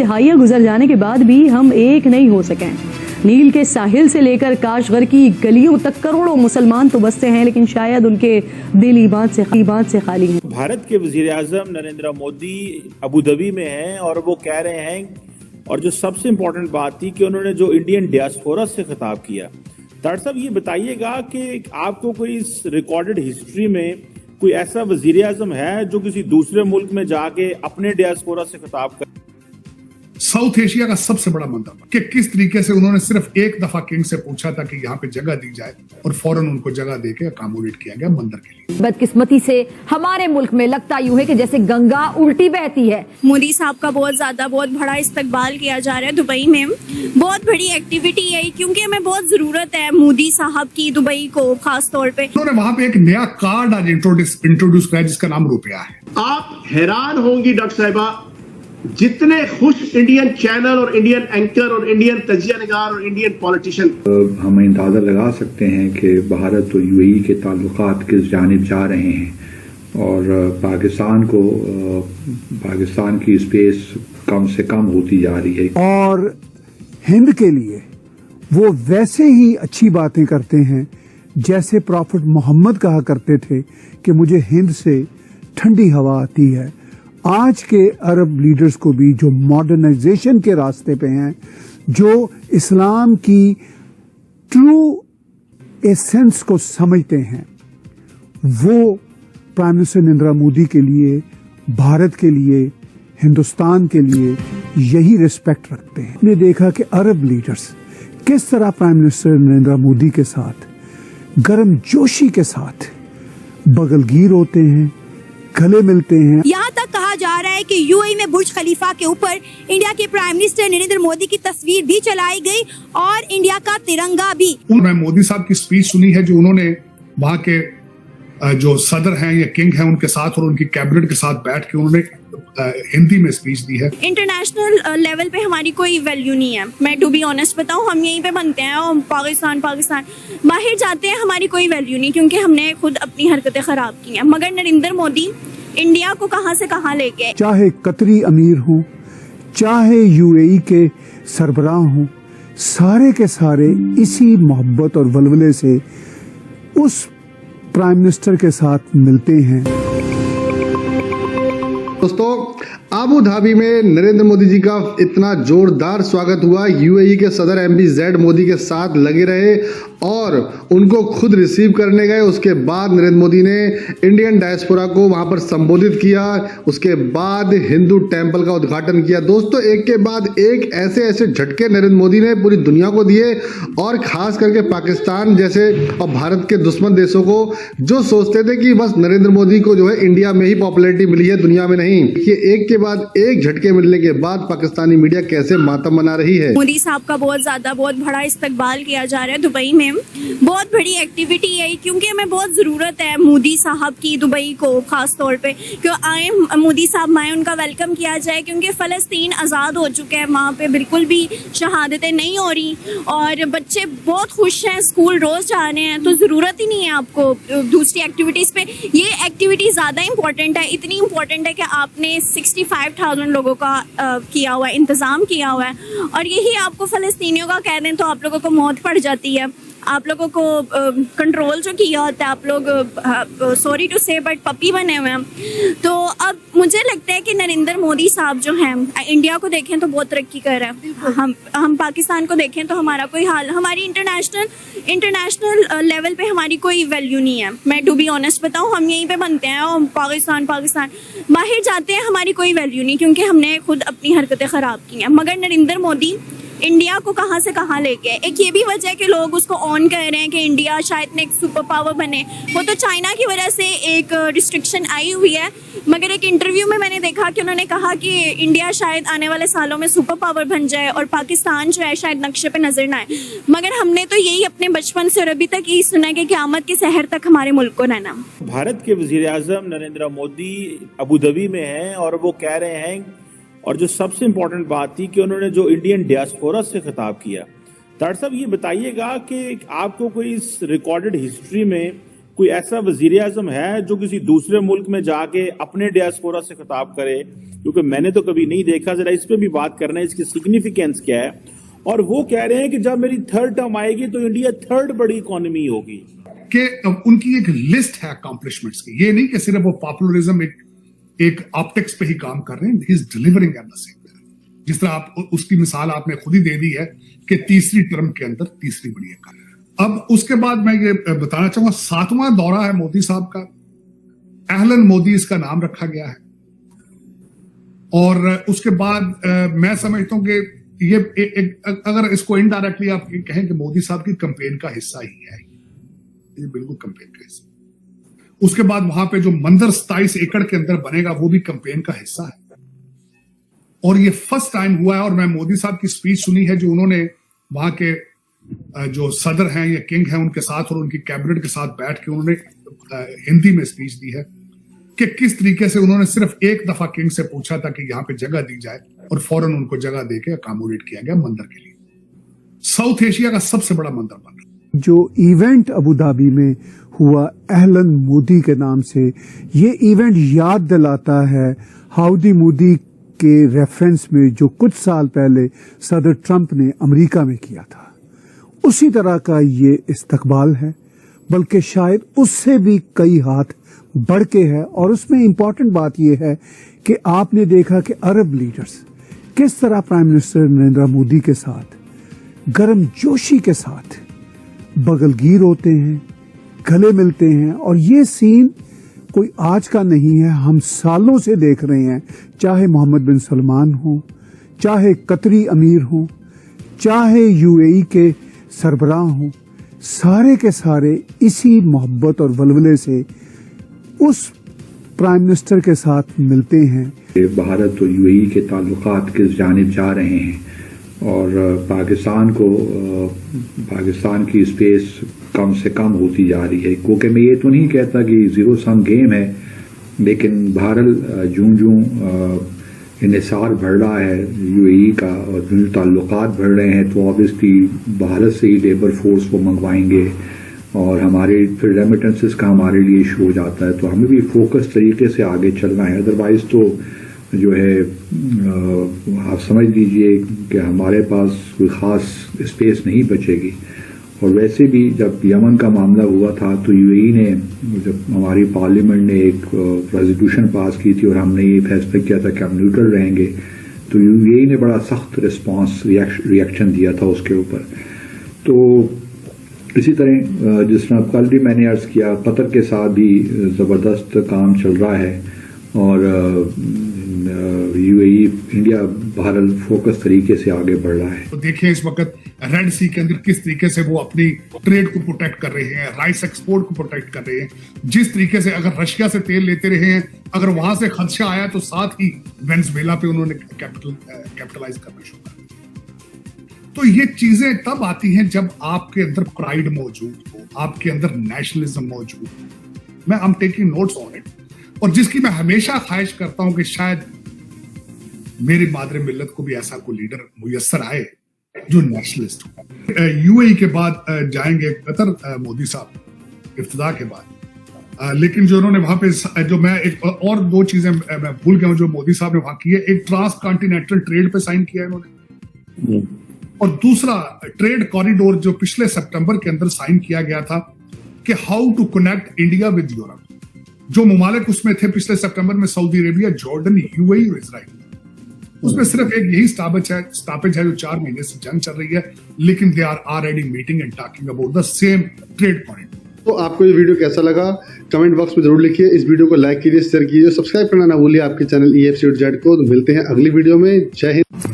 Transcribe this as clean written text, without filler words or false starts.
दहाइयां गुजर जाने के बाद भी हम एक नहीं हो सके। नील के साहिल से लेकर काशगर की गलियों तक करोड़ों मुसलमान तो बसते हैं, लेकिन शायद उनके दिल ईमान से खाली हैं। भारत के वज़ीर-ए-आज़म नरेंद्र मोदी अबू धाबी में हैं और वो कह रहे हैं, और जो सबसे इम्पोर्टेंट बात थी कि उन्होंने जो इंडियन डियास्पोरा से खिताब किया। तार साहब ये बताइएगा कि आपको कोई इस रिकॉर्डेड हिस्ट्री में कोई ऐसा वज़ीर-ए-आज़म है जो किसी दूसरे मुल्क में जाके अपने डियास्पोरा से खिताब कर। साउथ एशिया का सबसे बड़ा मंदिर कि किस तरीके से उन्होंने सिर्फ एक दफा किंग से पूछा था कि यहाँ पे जगह दी जाए और फौरन उनको जगह देके अकोमोडेट किया गया मंदिर के लिए। बदकिस्मती से हमारे मुल्क में लगता यूं है कि जैसे गंगा उल्टी बहती है। मोदी साहब का बहुत बड़ा इस्तकबाल किया जा रहा है दुबई में। बहुत बड़ी एक्टिविटी है क्योंकि हमें बहुत जरूरत है मोदी साहब की दुबई को, खास तौर पे। उन्होंने वहां पे एक नया कार्ड आज इंट्रोड्यूस किया जिसका नाम रुपया है। आप हैरान होंगी डॉक्टर साहिबा, जितने खुश इंडियन चैनल और इंडियन एंकर और इंडियन तजियानिगार और इंडियन पॉलिटिशियन। हम अंदाजा लगा सकते हैं कि भारत और यूएई के ताल्लुकात किस जानिब जा रहे हैं और पाकिस्तान की स्पेस कम से कम होती जा रही है। और हिंद के लिए वो वैसे ही अच्छी बातें करते हैं जैसे प्रॉफिट मोहम्मद कहा करते थे कि मुझे हिंद से ठंडी हवा आती है। आज के अरब लीडर्स को भी जो मॉडर्नाइजेशन के रास्ते पे हैं, जो इस्लाम की ट्रू एसेंस को समझते हैं, वो प्राइम मिनिस्टर नरेंद्र मोदी के लिए, भारत के लिए, हिंदुस्तान के लिए यही रिस्पेक्ट रखते हैं। हमने देखा कि अरब लीडर्स किस तरह प्राइम मिनिस्टर नरेंद्र मोदी के साथ गर्म जोशी के साथ बगलगीर होते हैं, गले मिलते हैं। यहाँ तक कहा जा रहा है कि यूएई में बुर्ज खलीफा के ऊपर इंडिया के प्राइम मिनिस्टर नरेंद्र मोदी की तस्वीर भी चलाई गई और इंडिया का तिरंगा भी। मैं मोदी साहब की स्पीच सुनी है जो उन्होंने वहाँ के जो सदर हैं या किंग हैं उनके साथ और उनकी कैबिनेट के साथ बैठ के उन्होंने हिंदी में स्पीच दी है। इंटरनेशनल लेवल पे हमारी कोई वैल्यू नहीं है। मैं टू बी ऑनेस्ट बताऊं, हम यहीं पे बनते हैं और पाकिस्तान बाहर जाते हैं, हमारी कोई वैल्यू नहीं क्योंकि हमने खुद अपनी हरकतें खराब की हैं। मगर नरेंद्र मोदी इंडिया को कहां से कहां लेके, चाहे कतरी अमीर हो, चाहे यूएई के सरबराह हो, सारे के सारे इसी मोहब्बत और वलवले से उस प्राइम मिनिस्टर के साथ मिलते हैं। दोस्तों, अबू धाबी में नरेंद्र मोदी जी का इतना जोरदार स्वागत हुआ। यूएई के सदर एमबीजेड मोदी के साथ लगे रहे और उनको खुद रिसीव करने गए। उसके बाद नरेंद्र मोदी ने इंडियन डायस्पोरा को वहां पर संबोधित किया। उसके बाद हिंदू टेंपल का उद्घाटन किया। दोस्तों, एक के बाद एक ऐसे झटके नरेंद्र मोदी ने पूरी दुनिया को दिए और खास करके पाकिस्तान जैसे और भारत के दुश्मन देशों को, जो सोचते थे कि बस नरेंद्र मोदी को जो है इंडिया में ही पॉपुलैरिटी मिली है, दुनिया में नहीं। ये एक के बाद एक झटके मिलने के बाद पाकिस्तानी मीडिया कैसे मातम मना रही है। मोदी साहब का बहुत बड़ा इस्तकबाल किया जा रहा है दुबई में। बहुत बड़ी एक्टिविटी है क्योंकि हमें बहुत जरूरत है मोदी साहब की दुबई को, खास तौर पे क्यों आए मोदी साहब आए, उनका वेलकम किया जाए क्योंकि फलस्तीन आज़ाद हो चुका है, वहाँ पे बिल्कुल भी शहादतें नहीं हो रही और बच्चे बहुत खुश हैं, स्कूल रोज जा रहे हैं। तो ज़रूरत ही नहीं है आपको दूसरी एक्टिविटीज़ पे। ये एक्टिविटी ज़्यादा इंपॉर्टेंट है, इतनी इंपॉर्टेंट है कि आपने 65,000 लोगों का किया हुआ है, इंतज़ाम किया हुआ है और यही आपको फ़लस्तीनियों का कह दें तो आप लोगों को मौत पड़ जाती है। आप लोगों को कंट्रोल जो किया होता है, आप लोग सॉरी टू से बट पपी बने हुए हैं। तो अब मुझे लगता है कि नरेंद्र मोदी साहब जो हैं, इंडिया को देखें तो बहुत तरक्की कर रहे हैं। हम पाकिस्तान को देखें तो हमारा कोई हाल, हमारी इंटरनेशनल लेवल पे हमारी कोई वैल्यू नहीं है। मैं टू बी ऑनेस्ट बताऊं, हम यहीं पे बनते हैं और पाकिस्तान बाहर जाते हैं, हमारी कोई वैल्यू नहीं क्योंकि हमने खुद अपनी हरकतें खराब की हैं। मगर नरेंद्र मोदी इंडिया को कहां से कहां लेके, एक ये भी वजह है कि लोग उसको ऑन कर रहे हैं कि इंडिया शायद एक सुपर पावर बने। वो तो चाइना की वजह से एक रिस्ट्रिक्शन आई हुई है, मगर एक इंटरव्यू में मैंने देखा कि उन्होंने कहा कि इंडिया शायद आने वाले सालों में सुपर पावर बन जाए और पाकिस्तान जो है शायद नक्शे पे नजर ना आए। मगर हमने तो यही अपने बचपन से और अभी तक यही सुना कि क़यामत की सहर तक हमारे मुल्क को रहना। भारत के वज़ीर-ए-आज़म नरेंद्र मोदी अबू धाबी में हैं और वो कह रहे हैं, और जो सबसे इम्पोर्टेंट बात थी कि उन्होंने जो इंडियन डियास्पोरा से खिताब किया। तार साहब ये बताइएगा कि आपको कोई इस रिकॉर्डेड हिस्ट्री में कोई ऐसा वजीर आजम है जो किसी दूसरे मुल्क में जाके अपने डियास्पोरा से खिताब करे? क्योंकि मैंने तो कभी नहीं देखा। जरा इस पे भी बात करना है, इसकी सिग्निफिकेंस क्या है। और वो कह रहे हैं कि जब मेरी थर्ड टर्म आएगी तो इंडिया थर्ड बड़ी इकोनॉमी होगी। कि उनकी एक लिस्ट है अकॉम्प्लिशमेंट्स की, ये नहीं कि सिर्फ वो पॉपुलरिज्म एक ऑप्टिक्स पे ही काम कर रहे हैं, he is delivering at the same time. जिस तरह आप उसकी मिसाल आपने खुद ही दे दी है कि तीसरी टर्म के अंदर तीसरी बड़ी इकोनॉमी। अब उसके बाद मैं ये बताना चाहूंगा, 7वां दौरा है मोदी साहब का, अहलन मोदी इसका नाम रखा गया है। और उसके बाद मैं समझता हूं कि ये अगर इसको इनडायरेक्टली आप कहें कि मोदी साहब की कैंपेन का हिस्सा ही है, ये बिल्कुल कैंपेन का हिस्सा। उसके बाद वहां पे जो मंदिर 27 एकड़ के अंदर बनेगा वो भी कैंपेन का हिस्सा है। और ये फर्स्ट टाइम हुआ है, और मैं मोदी साहब की स्पीच सुनी है जो उन्होंने वहां के जो सदर हैं या किंग हैं उनके साथ और उनकी कैबिनेट के साथ बैठ के उन्होंने हिंदी में स्पीच दी है कि किस तरीके से उन्होंने सिर्फ एक दफा किंग से पूछा था कि यहाँ पे जगह दी जाए और फौरन उनको जगह देके अकोमोडेट किया गया मंदिर के लिए। साउथ एशिया का सबसे बड़ा मंदिर बन रहा है। जो इवेंट अबू धाबी में हुआ अहलन मोदी के नाम से, ये इवेंट याद दिलाता है हाउडी मोदी के रेफरेंस में जो कुछ साल पहले सदर ट्रंप ने अमेरिका में किया था। उसी तरह का ये इस्तकबाल है, बल्कि शायद उससे भी कई हाथ बढ़ के है। और उसमें इंपॉर्टेंट बात यह है कि आपने देखा कि अरब लीडर्स किस तरह प्राइम मिनिस्टर नरेंद्र मोदी के साथ गर्म जोशी के साथ बगलगीर होते हैं, गले मिलते हैं। और ये सीन कोई आज का नहीं है, हम सालों से देख रहे हैं, चाहे मोहम्मद बिन सलमान हो, चाहे कतरी अमीर हो, चाहे यूएई के सरबराह हो, सारे के सारे इसी मोहब्बत और वलवले से उस प्राइम मिनिस्टर के साथ मिलते हैं। भारत और यूएई के ताल्लुकात किस जानिब जा रहे हैं और पाकिस्तान की स्पेस कम से कम होती जा रही है। क्योंकि मैं ये तो नहीं कहता कि जीरो सम गेम है, लेकिन बहरहाल जूं इन्हिसार बढ़ रहा है यूएई का और जो ताल्लुकात बढ़ रहे हैं, तो ऑब्वियसली भारत से ही लेबर फोर्स को मंगवाएंगे और हमारे फिर रेमिटेंसेस का हमारे लिए इशू हो जाता है। तो हमें भी फोकस तरीके से आगे चलना है, अदरवाइज तो जो है आप समझ लीजिए कि हमारे पास कोई ख़ास स्पेस नहीं बचेगी। और वैसे भी जब यमन का मामला हुआ था तो यूएई ने, जब हमारी पार्लियामेंट ने एक रेजोल्यूशन पास की थी और हमने ये फैसला किया था कि हम न्यूट्रल रहेंगे, तो यूएई ने बड़ा सख्त रिस्पांस रिएक्शन दिया था उसके ऊपर। तो इसी तरह जिस तरह कल भी मैंने अर्ज किया, कतर के साथ भी ज़बरदस्त काम चल रहा है और यूएई इंडिया बहरहाल फोकस तरीके से आगे बढ़ रहा है। तो देखिए इस वक्त रेड सी के अंदर किस तरीके से वो अपनी ट्रेड को प्रोटेक्ट कर रहे हैं, राइस एक्सपोर्ट को प्रोटेक्ट कर रहे हैं। जिस तरीके से अगर रशिया से तेल लेते रहे हैं, अगर वहां से खदशा आया तो साथ ही वेनेजुएला पे उन्होंने कैपिटलाइज करना शुरू कर दिया। तो ये चीजें तब आती हैं जब आपके अंदर प्राइड मौजूद हो, आपके अंदर नेशनलिज्म मौजूद हो। मैं I am taking notes on it, और जिसकी मैं हमेशा ख्वाहिश करता हूं कि शायद मेरी मादरे मिल्लत को भी ऐसा कोई लीडर मुयस्सर आए जो नेशनलिस्ट हो। यूएई के बाद जाएंगे कतर मोदी साहब इफ्तिदा के बाद, लेकिन जो उन्होंने वहां पे जो मैं एक और दो चीजें मैं भूल गया हूं जो मोदी साहब ने वहां की है। एक ट्रांस कॉन्टिनेंटल ट्रेड पे साइन किया है इन्होंने, और दूसरा ट्रेड कॉरिडोर जो पिछले सितंबर के अंदर साइन किया गया था कि how to connect India with Europe. जो ममालिक उसमें थे पिछले सितंबर में, सऊदी अरेबिया, जॉर्डन, यूएई और इजराइल, उसमें सिर्फ एक यही स्टॉपेज है जो 4 महीने से जंग चल रही है, लेकिन they are already meeting and talking about the same trade point. तो आपको ये वीडियो कैसा लगा कमेंट बॉक्स में जरूर लिखिए। इस वीडियो को लाइक कीजिए, शेयर कीजिए, सब्सक्राइब करना ना भूलिए आपके चैनल EFC.Z को। तो मिलते हैं अगली वीडियो में। जय हिंद।